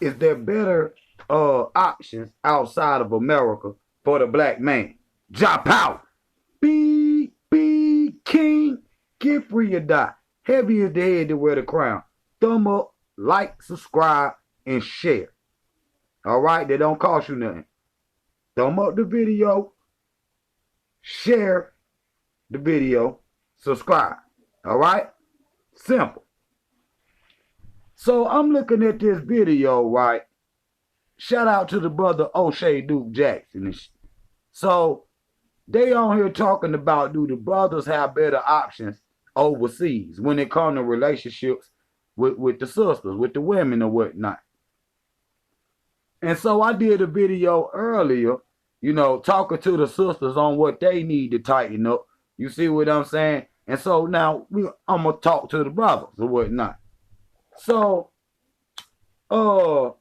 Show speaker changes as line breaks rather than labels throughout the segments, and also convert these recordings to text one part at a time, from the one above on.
is there better options outside of America for the black man? Drop out. Be king. Get free or die. Heavy is the head to wear the crown. Thumb up, like, subscribe, and share. All right, they don't cost you nothing. Thumb up the video, share the video, subscribe. All right, simple. So I'm looking at this video, right? Shout out to the brother O'Shea Duke Jackson. So they on here talking about, do the brothers have better options overseas when it comes to relationships with the sisters, with the women or whatnot. And so I did a video earlier, you know, talking to the sisters on what they need to tighten up. You see what I'm saying? And so now I'm going to talk to the brothers or whatnot. So, the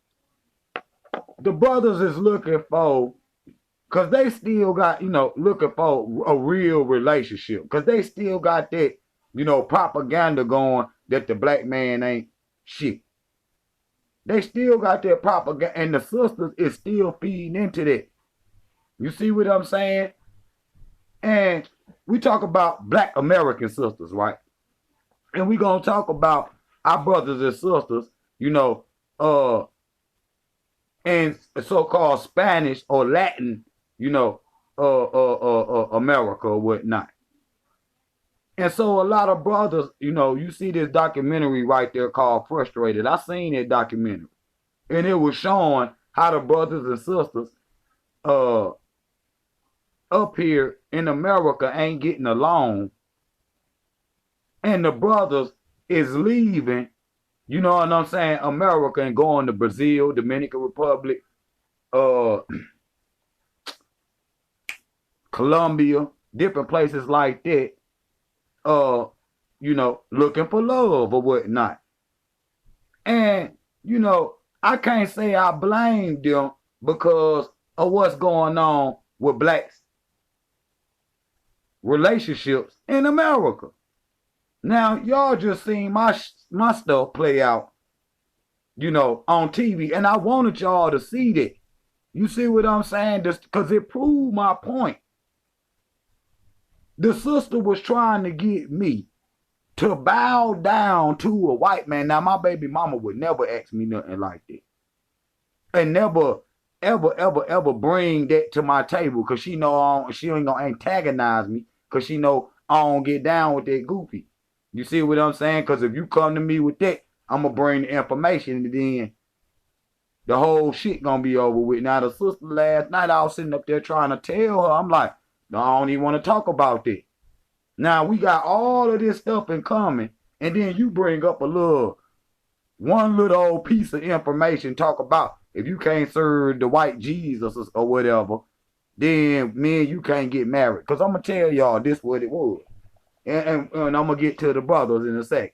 brothers is looking for, because they still got, you know, looking for a real relationship. Because they still got that, you know, propaganda going that the black man ain't shit. They still got that propaganda, and the sisters is still feeding into that. You see what I'm saying? And we talk about black American sisters, right? And we gonna talk about our brothers and sisters, you know, and so-called Spanish or Latin, you know, America or whatnot. And so a lot of brothers, you know, you see this documentary right there called Frustrated. I seen that documentary. And it was showing how the brothers and sisters up here in America ain't getting along. And the brothers is leaving, you know what I'm saying, America, and going to Brazil, Dominican Republic, Colombia, different places like that, you know, looking for love or whatnot. And, you know, I can't say I blame them because of what's going on with blacks relationships in America. Now, y'all just seen my stuff play out, you know, on TV, and I wanted y'all to see that. You see what I'm saying? Because it proved my point. The sister was trying to get me to bow down to a white man. Now, my baby mama would never ask me nothing like that. And never, ever bring that to my table, because she know she ain't going to antagonize me, because she know I don't get down with that goofy. You see what I'm saying? Because if you come to me with that, I'm going to bring the information, and then the whole shit going to be over with. Now, the sister last night, I was sitting up there trying to tell her, I'm like, no, I don't even want to talk about that. Now, we got all of this stuff in common, and then you bring up one little old piece of information, talk about if you can't serve the white Jesus or whatever, then me and you can't get married. Because I'm going to tell y'all this what it was. And I'm going to get to the brothers in a sec.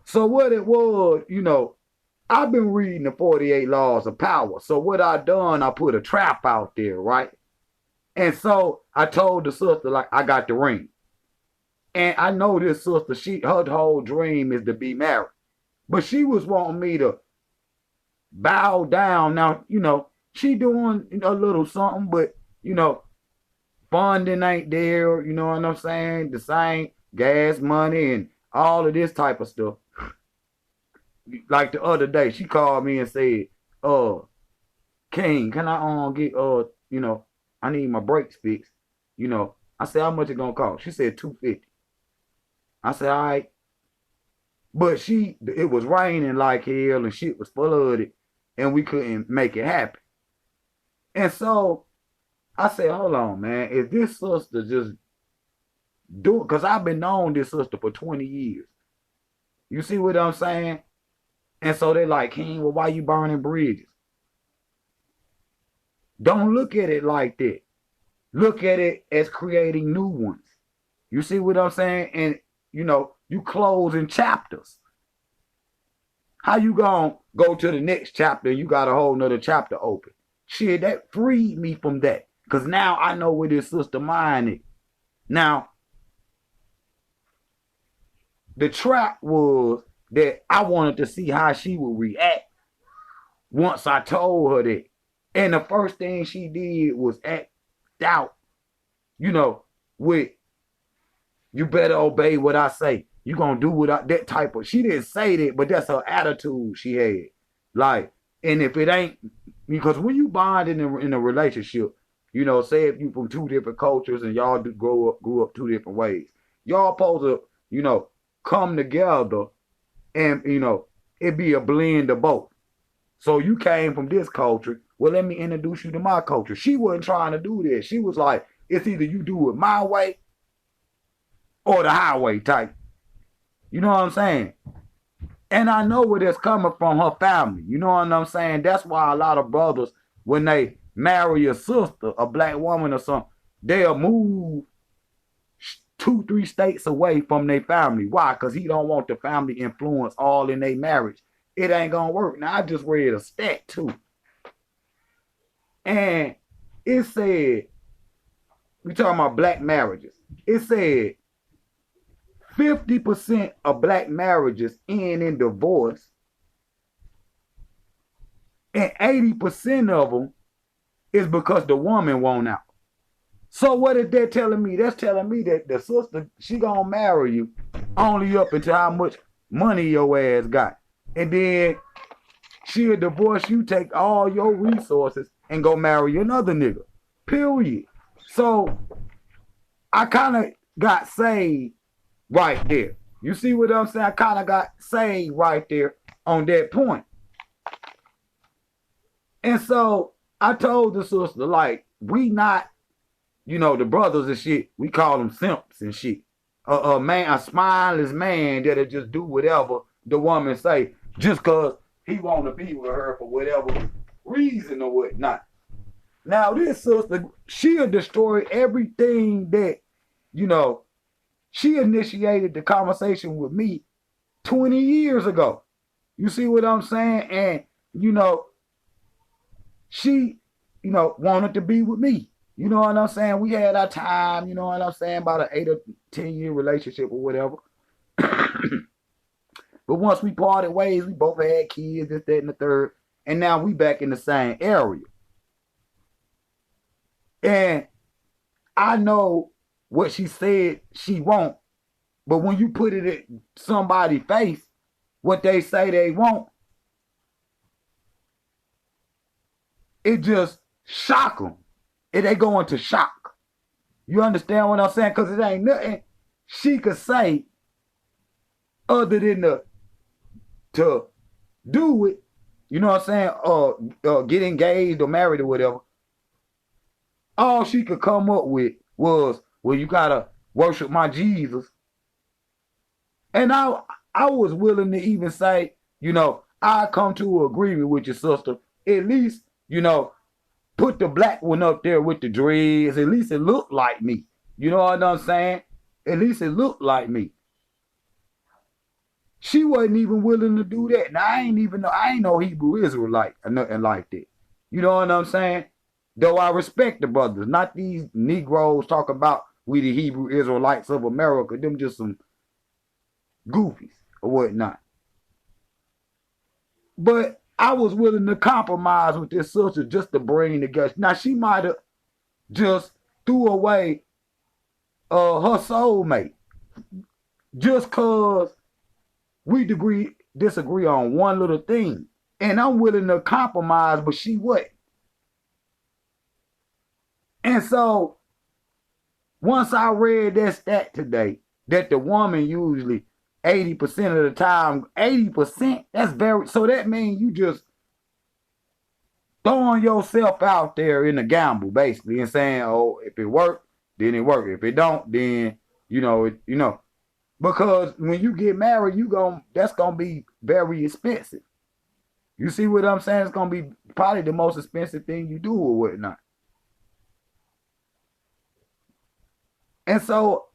So what it was, you know, I've been reading the 48 Laws of Power. So what I done, I put a trap out there, right? And so I told the sister, like, I got the ring. And I know this sister, her whole dream is to be married. But she was wanting me to bow down. Now, you know, she doing a little something, but, you know, funding ain't there, you know what I'm saying? The same gas money and all of this type of stuff. Like the other day, she called me and said, King, can I get you know, I need my brakes fixed. You know, I said, how much it gonna cost? She said $250. I said, all right. But it was raining like hell and shit was flooded and we couldn't make it happen. And so I said, hold on, man. Is this sister just doing, because I've been knowing this sister for 20 years. You see what I'm saying? And so they're like, King, well, why you burning bridges? Don't look at it like that. Look at it as creating new ones. You see what I'm saying? And, you know, you closing chapters. How you gonna go to the next chapter and you got a whole nother chapter open? Shit, that freed me from that. Because now I know where this sister mind is. Now, the trap was, that I wanted to see how she would react once I told her that. And the first thing she did was act out, you know, with you better obey what I say. You gonna do what I, that type of. She didn't say that, but that's her attitude she had. Like, and if it ain't, because when you bond in a relationship, you know, say if you from two different cultures and y'all grew up two different ways, y'all supposed to, you know, come together and you know it be a blend of both. So you came from this culture. Well, let me introduce you to my culture. She wasn't trying to do this. She was like, it's either you do it my way or the highway type. You know what I'm saying? And I know where that's coming from, her family. You know what I'm saying? That's why a lot of brothers, when they marry a sister, a black woman or something, they'll move 2, 3 states away from their family. Why? Because he don't want the family influence all in their marriage. It ain't gonna work. Now I just read a stat too. And it said, we talking about black marriages. It said 50% of black marriages end in divorce, and 80% of them is because the woman won't out. So what is that telling me? That's telling me that the sister, she gonna marry you only up until how much money your ass got. And then she'll divorce you, take all your resources, and go marry another nigga. Period. So I kind of got saved right there. You see what I'm saying? I kind of got saved right there on that point. And so I told the sister, like, we not, you know, the brothers and shit, we call them simps and shit. A spineless man that'll just do whatever the woman say just cause he want to be with her for whatever reason or whatnot. Now this sister, she'll destroy everything that, you know, she initiated the conversation with me 20 years ago. You see what I'm saying? And, you know, she, you know, wanted to be with me. You know what I'm saying? We had our time, you know what I'm saying, about an 8 or 10 year relationship or whatever. But once we parted ways, we both had kids, this, that, and the third. And now we back in the same area. And I know what she said she won't. But when you put it in somebody's face, what they say they want, it just shock them. They go into shock. You understand what I'm saying? Because it ain't nothing she could say other than to do it, you know what I'm saying, or get engaged or married or whatever. All she could come up with was, well, you gotta worship my Jesus. And I was willing to even say, you know, I come to an agreement with your sister. At least, you know, put the black one up there with the dreads. At least it looked like me. You know what I'm saying? At least it looked like me. She wasn't even willing to do that. Now I ain't no Hebrew Israelite or nothing like that. You know what I'm saying? Though I respect the brothers, not these Negroes talk about we the Hebrew Israelites of America. Them just some goofies or whatnot. But I was willing to compromise with this sister just to bring together. Now she might have just threw away her soulmate just cause we disagree on one little thing. And I'm willing to compromise, but she wasn't. And so once I read that stat today, that the woman usually 80% of the time, 80%, that's very, so that means you just throwing yourself out there in a gamble, basically, and saying, oh, if it work, then it work. If it don't, then, you know, because when you get married, that's gonna be very expensive. You see what I'm saying? It's gonna be probably the most expensive thing you do or whatnot. And so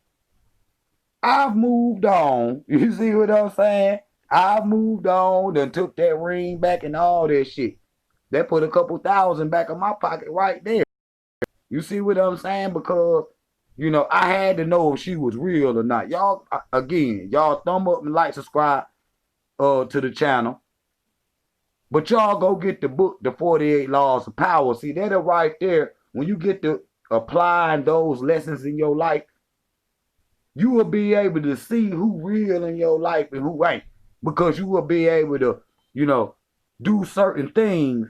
I've moved on. You see what I'm saying? I've moved on and took that ring back and all that shit. That put a couple thousand back in my pocket right there. You see what I'm saying? Because, you know, I had to know if she was real or not. Y'all, again, y'all thumb up and like, subscribe. to the channel. But y'all go get the book, The 48 Laws of Power. See, that right there, when you get to applying those lessons in your life, you will be able to see who real in your life and who ain't. Because you will be able to, do certain things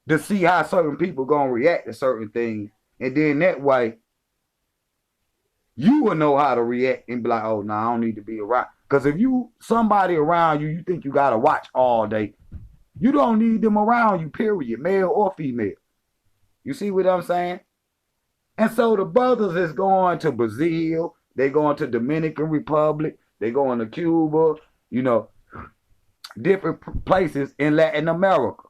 to see how certain people gonna react to certain things. And then that way, you will know how to react and be like, oh, no, I don't need to be around. Because if somebody around you, you think you gotta watch all day, you don't need them around you, period, male or female. You see what I'm saying? And so the brothers is going to Brazil, they going to Dominican Republic, they going to Cuba, different places in Latin America,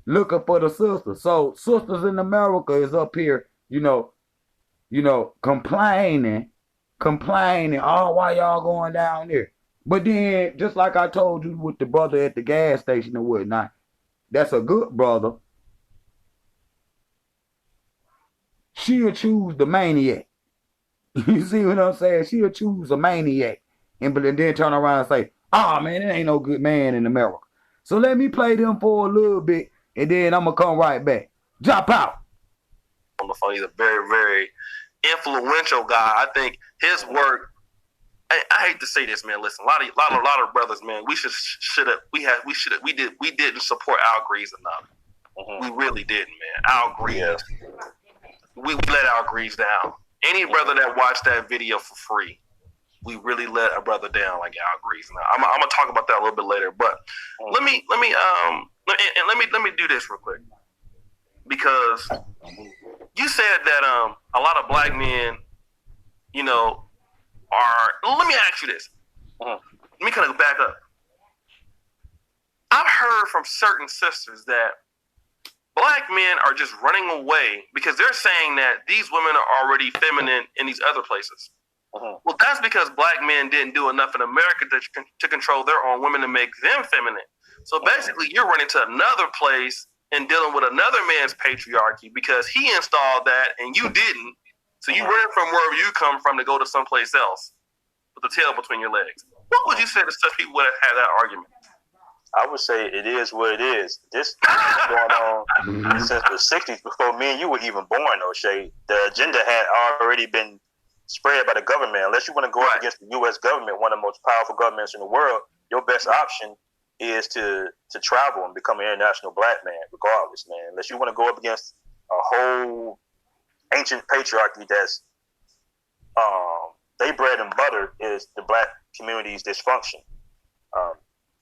looking for the sisters. So Sisters in America is up here, complaining, oh, why y'all going down there? But then, just like I told you with the brother at the gas station and whatnot, that's a good brother. She'll choose the maniac. You see what I'm saying? She'll choose a maniac and then turn around and say, oh, man, there ain't no good man in America. So let me play them for a little bit, and then I'm going to come right back. Drop out.
On the phone, he's a very, very influential guy. I think his work, I hate to say this, man. Listen, a lot of brothers, man. We didn't support Al Greaves enough. Mm-hmm. We really didn't, man. Al Greaves, we let Al Greaves down. Any brother that watched that video for free, we really let a brother down like Al Greaves. Now, I'm gonna talk about that a little bit later, but let me do this real quick, because you said that a lot of black men, are. Let me ask you this. Let me kind of back up. I've heard from certain sisters that black men are just running away because they're saying that these women are already feminine in these other places. Well, that's because black men didn't do enough in America to control their own women to make them feminine. So basically, you're running to another place and dealing with another man's patriarchy because he installed that and you didn't. So you ran from wherever you come from to go to someplace else with the tail between your legs. What would you say to such people that have that argument?
I would say it is what it is. This has been going on since the 60s, before me and you were even born, O'Shea. The agenda had already been spread by the government. Unless you want to go up against the U.S. government, one of the most powerful governments in the world, your best option is to travel and become an international black man, regardless, man. Unless you want to go up against a whole ancient patriarchy that's their bread and butter is the black community's dysfunction.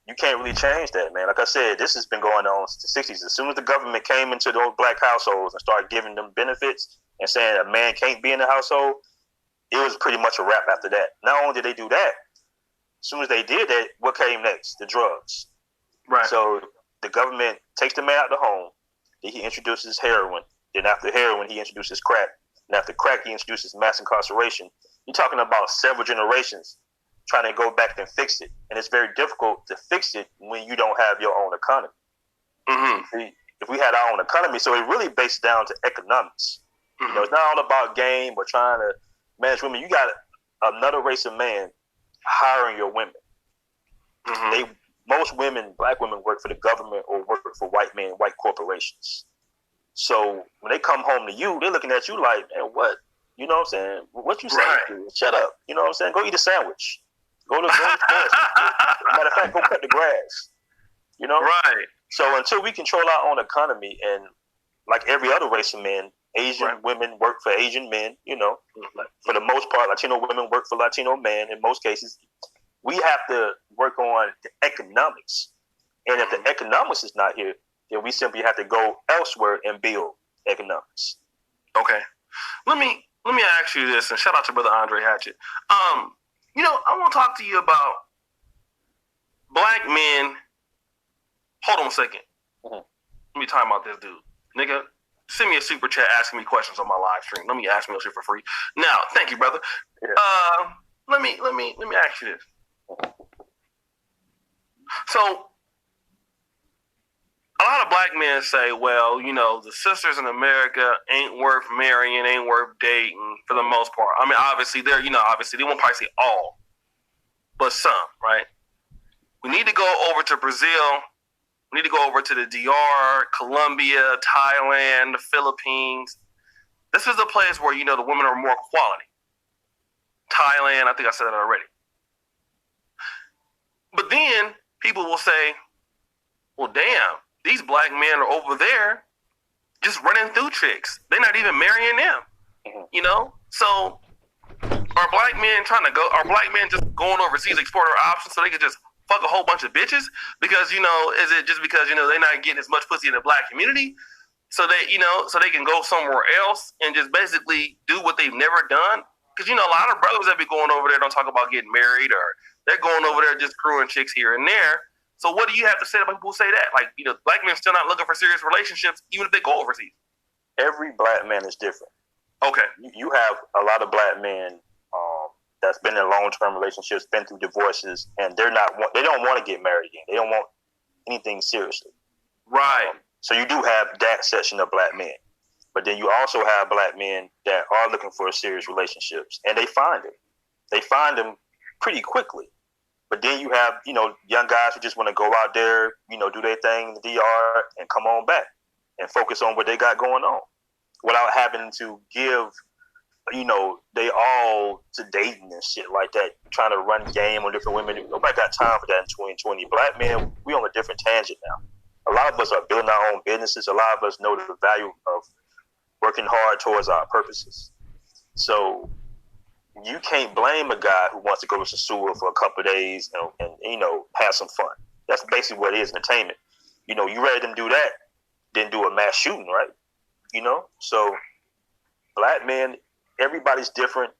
You can't really change that, man. Like I said, this has been going on since the 60s. As soon as the government came into those black households and started giving them benefits and saying a man can't be in the household, it was pretty much a wrap after that. Not only did they do that, as soon as they did that, what came next? The drugs.
Right.
So the government takes the man out of the home. Then he introduces heroin. Then after heroin, he introduces crack. And after crack, he introduces mass incarceration. You're talking about several generations trying to go back and fix it. And it's very difficult to fix it when you don't have your own economy. Mm-hmm. If we had our own economy, so it really based down to economics. Mm-hmm. It's not all about game or trying to manage women. You got another race of man hiring your women. Mm-hmm. Most women, black women, work for the government or work for white men, white corporations. So when they come home to you, they're looking at you like, man, what? You know what I'm saying? What you saying? Right. Shut up. You know what I'm saying? Go eat a sandwich. Go to the grass. Matter of fact, go cut the grass. You know?
Right.
So until we control our own economy, and like every other race of men, Asian women work for Asian men, for the most part, Latino women work for Latino men in most cases. We have to work on the economics. And if the economics is not here, then we simply have to go elsewhere and build economics.
Okay. Let me ask you this, and shout out to Brother Andre Hatchett. I want to talk to you about black men. Hold on a second. Let me talk about this dude. Nigga, send me a super chat asking me questions on my live stream. Let me ask me shit for free. Now, thank you, brother. Yeah. Let me ask you this. So, a lot of black men say, well, the sisters in America ain't worth marrying, ain't worth dating for the most part. I mean, obviously, they won't probably say all, but some, right? We need to go over to Brazil. We need to go over to the DR, Colombia, Thailand, the Philippines. This is a place where, the women are more quality. Thailand, I think I said that already. But then people will say, well, damn, these black men are over there just running through chicks. They're not even marrying them, So are black men just going overseas exploring options so they can just fuck a whole bunch of bitches? Because, is it just because, they're not getting as much pussy in the black community? So they can go somewhere else and just basically do what they've never done? Because, a lot of brothers that be going over there don't talk about getting married, or they're going over there just screwing chicks here and there. So what do you have to say about people who say that? Like, black men still not looking for serious relationships, even if they go overseas.
Every black man is different.
Okay.
You have a lot of black men that's been in long-term relationships, been through divorces, and they don't want to get married again. They don't want anything seriously.
Right.
So you do have that section of black men. But then you also have black men that are looking for serious relationships, and they find them. They find them pretty quickly. But then you have, young guys who just want to go out there, do their thing in the DR and come on back and focus on what they got going on without having to give, they all to dating and shit like that, trying to run game on different women. Nobody got time for that in 2020. Black men, we on a different tangent now. A lot of us are building our own businesses. A lot of us know the value of working hard towards our purposes. So you can't blame a guy who wants to go to the sewer for a couple of days and have some fun. That's basically what it is, entertainment. You rather them do that than do a mass shooting, right? So black men, everybody's different.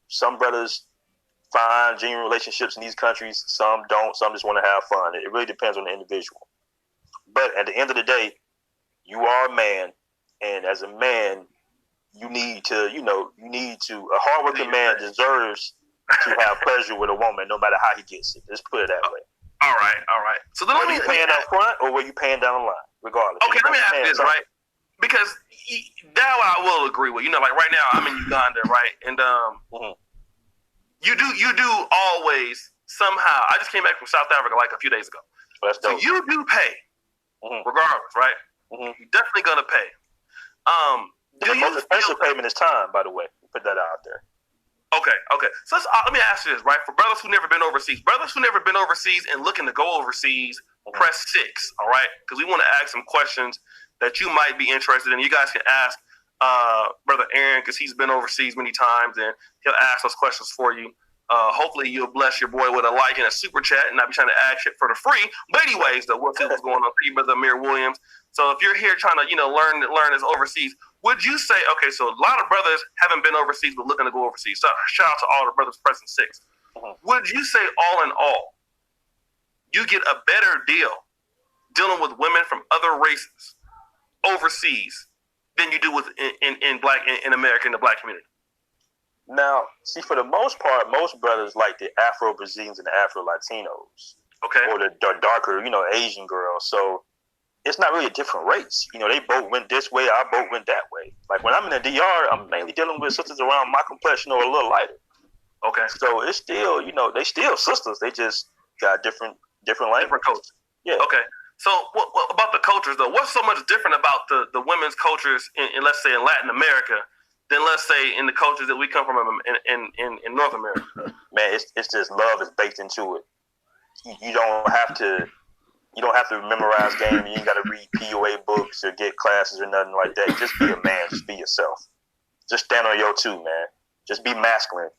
Some brothers find genuine relationships in these countries. Some don't. Some just want to have fun. It really depends on the individual. But at the end of the day, you are a man, and as a man, you need to, a hardworking man deserves to have pleasure with a woman, no matter how he gets it. Let's put it that way.
All right. So then
were you paying up front or were you paying down the line, regardless?
Okay, let me ask this, right? Because that I will agree with. Like right now, I'm in Uganda, right? And you do always somehow. I just came back from South Africa like a few days ago.
That's dope.
So you do pay, regardless, right? You're definitely gonna pay.
The most expensive payment is time, by the way. Put that out there.
Okay. So let me ask you this, right? For brothers who never been overseas, and looking to go overseas, press 6, all right? Because we want to ask some questions that you might be interested in. You guys can ask Brother Aaron, because he's been overseas many times, and he'll ask those questions for you. Hopefully you'll bless your boy with a like and a super chat and not be trying to ask shit for the free. But anyways, though, we'll see what's going on for you, Brother Amir Williams. So if you're here trying to, learn this overseas, would you say, okay, so a lot of brothers haven't been overseas but looking to go overseas. So shout out to all the brothers pressing 6. Would you say all in all, you get a better deal dealing with women from other races overseas than you do with in America, in the black community?
Now, see, for the most part, most brothers like the Afro-Brazilians and the Afro-Latinos.
Okay.
Or the darker, Asian girls. So it's not really a different race. They both went this way, I both went that way. Like when I'm in the DR, I'm mainly dealing with sisters around my complexion or a little lighter.
Okay.
So it's still, they still sisters. They just got different language.
Different cultures.
Yeah.
Okay. So what about the cultures, though? What's so much different about the women's cultures in let's say, in Latin America than, let's say, in the cultures that we come from in North America?
Man, it's just love is baked into it. You don't have to memorize game. You ain't got to read POA books or get classes or nothing like that. Just be a man. Just be yourself. Just stand on your two, man. Just be masculine.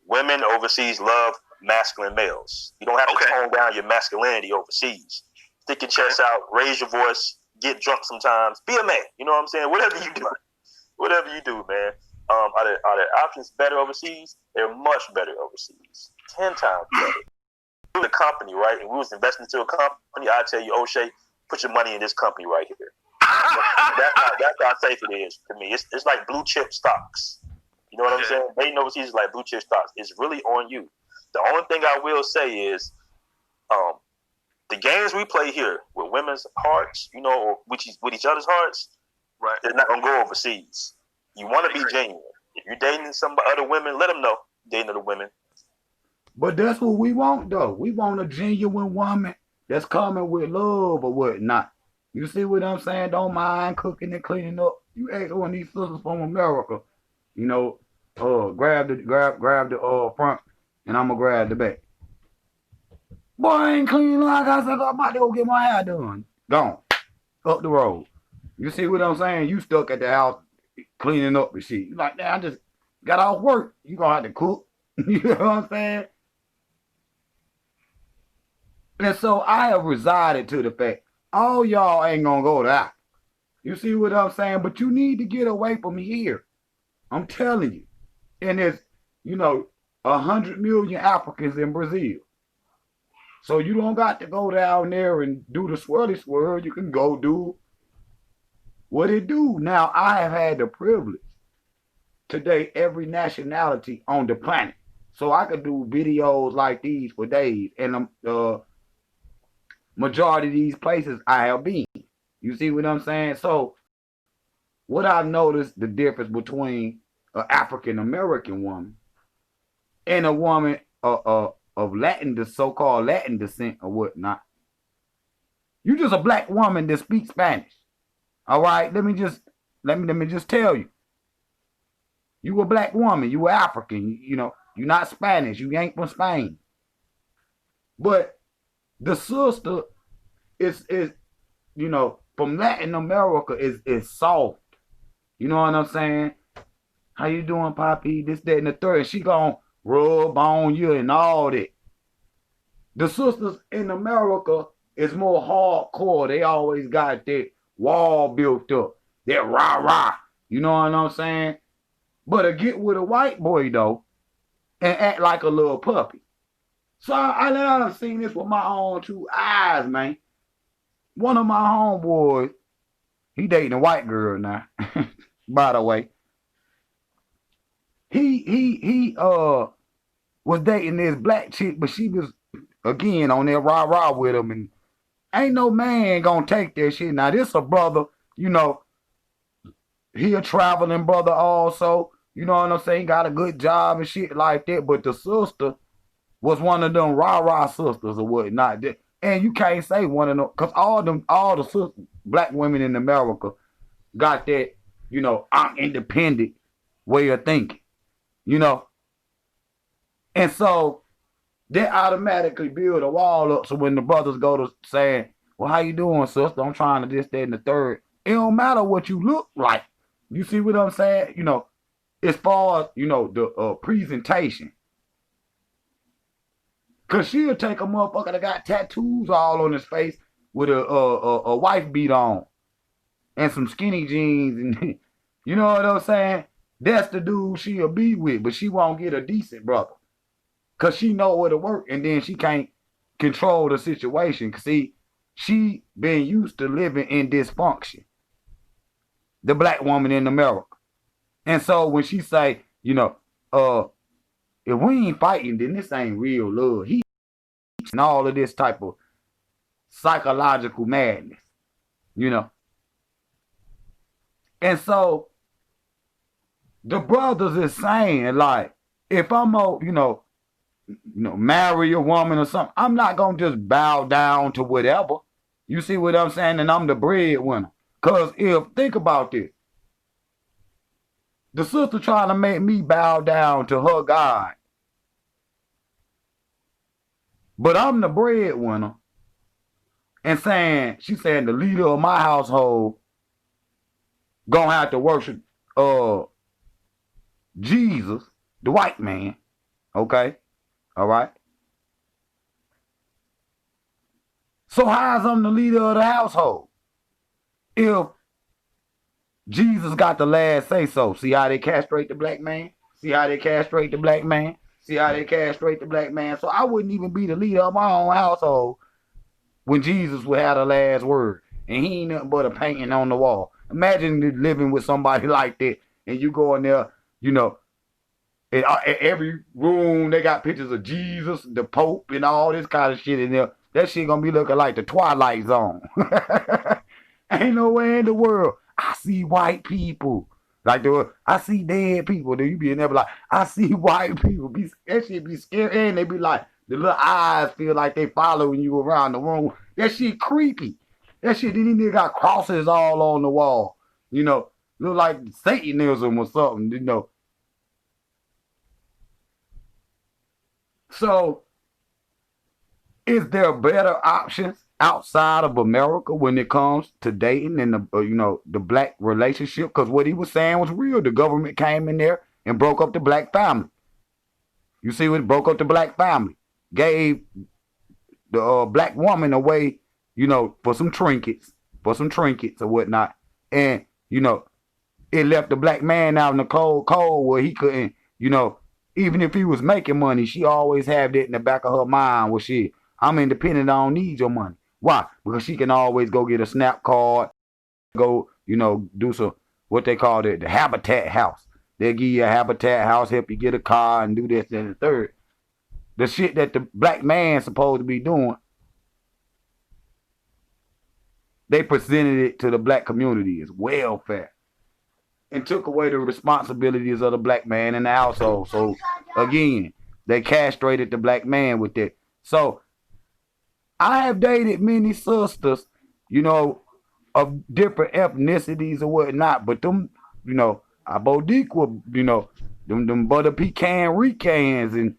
Women overseas love masculine males. You don't have to tone down your masculinity overseas. Stick your chest out, raise your voice, get drunk sometimes. Be a man. You know what I'm saying? Whatever you do, man. Are the options better overseas? They're much better overseas. 10 times better. The company, right? And we was investing into a company. I tell you, O'Shea, put your money in this company right here. That's how safe it is to me. It's like blue chip stocks. You know what I'm saying? Betting overseas is like blue chip stocks. It's really on you. The only thing I will say is, the games we play here with women's hearts, or with each other's hearts,
right?
They're not gonna go overseas. You want to be genuine. If you're dating some other women, let them know you're dating other women.
But that's what we want, though. We want a genuine woman that's coming with love or whatnot. You see what I'm saying? Don't mind cooking and cleaning up. You ask one of these sisters from America, you know, grab the front, and I'm gonna grab the back. Boy, I ain't clean like I said. I'm about to go get my hair done. Gone up the road. You see what I'm saying? You stuck at the house cleaning up and shit. You like, man, I just got off work. You gonna have to cook. You know what I'm saying? And so I have resided to the fact, all y'all ain't gonna go there. You see what I'm saying? But you need to get away from here. I'm telling you. And there's, 100 million Africans in Brazil. So you don't got to go down there and do the swirly swirl. You can go do what it do. Now, I have had the privilege to date every nationality on the planet. So I could do videos like these for days. And the majority of these places I have been. You see what I'm saying? So what I've noticed the difference between an African American woman and a woman of Latin, so-called Latin descent or whatnot. You just a black woman that speaks Spanish. All right, let me just tell you. You a black woman, you a African, you're not Spanish, you ain't from Spain. But the sister is from Latin America is soft. You know what I'm saying? How you doing, Poppy? This, that, and the third. And she gonna rub on you and all that. The sisters in America is more hardcore. They always got that wall built up. That rah-rah. You know what I'm saying? But to get with a white boy, though, and act like a little puppy. So I've seen this with my own two eyes, man. One of my homeboys, he dating a white girl now, by the way. He was dating this black chick, but she was, again, on there rah-rah with him, and ain't no man gonna take that shit. Now, this a brother, he a traveling brother also, you know what I'm saying, got a good job and shit like that, but the sister was one of them rah-rah sisters or whatnot. And you can't say one of them, because all the sisters, black women in America got that, I'm independent way of thinking, And so they automatically build a wall up. So when the brothers go to saying, well, how you doing, sister? I'm trying to this, that, and the third. It don't matter what you look like. You see what I'm saying? As far as, the presentation. Because she'll take a motherfucker that got tattoos all on his face with a wife beat on and some skinny jeans. And you know what I'm saying? That's the dude she'll be with, but she won't get a decent brother. Because she know where to work, and then she can't control the situation. See, she been used to living in dysfunction. The black woman in America. And so when she say, if we ain't fighting, then this ain't real love. He and all of this type of psychological madness, And so the brothers is saying, like, if I'm marry a woman or something, I'm not gonna just bow down to whatever. You see what I'm saying? And I'm the breadwinner. Cause think about this. The sister trying to make me bow down to her God. But I'm the breadwinner. And she's saying the leader of my household gonna have to worship Jesus, the white man. Okay? All right? So how's I'm the leader of the household? If Jesus got the last say so. See how they castrate the black man? See how they castrate the black man? See how they castrate the black man? So I wouldn't even be the leader of my own household when Jesus would have the last word. And he ain't nothing but a painting on the wall. Imagine living with somebody like that. And you go in there, in every room, they got pictures of Jesus, the Pope, and all this kind of shit in there. That shit gonna be looking like the Twilight Zone. Ain't no way in the world I see white people Like I see dead people. Then you be in there be like, I see white people. That shit be scary. And they be like, the little eyes feel like they following you around the room. That shit creepy. That shit, then these niggas got crosses all on the wall. You know, look like Satanism or something, you know. So, is there better options outside of America when it comes to dating and the black relationship? Because what he was saying was real. The government came in there and broke up the black family. You see what broke up the black family? Gave the black woman away, for some trinkets or whatnot. And, it left the black man out in the cold where he couldn't, even if he was making money, she always had that in the back of her mind. Well, shit, I'm independent. I don't need your money. Why? Because she can always go get a SNAP card, go, do some, what they call it, the Habitat house. They'll give you a Habitat house, help you get a car and do this and the third. The shit that the black man's supposed to be doing, they presented it to the black community as welfare and took away the responsibilities of the black man in the household. So, again, they castrated the black man with that. So, I have dated many sisters, of different ethnicities or whatnot, but them, Abodiqua, them butter pecan recans, and,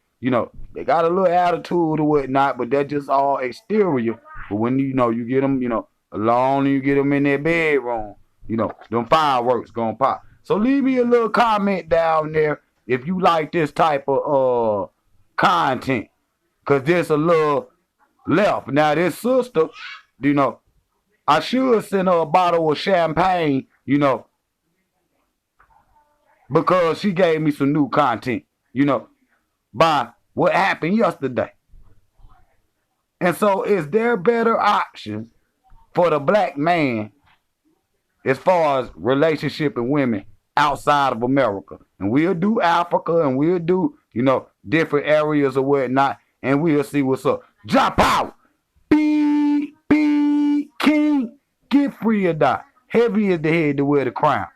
they got a little attitude or whatnot, but that's just all exterior. But when, you get them, alone and you get them in their bedroom, them fireworks gonna pop. So leave me a little comment down there if you like this type of content. Cause there's a little left. Now this sister, I should send her a bottle of champagne, because she gave me some new content, by what happened yesterday. And so is there better options for the black man as far as relationship and women outside of America? And we'll do Africa and we'll do, different areas or whatnot, and we'll see what's up. Drop out! Be King, get free or die. Heavy is the head to wear the crown.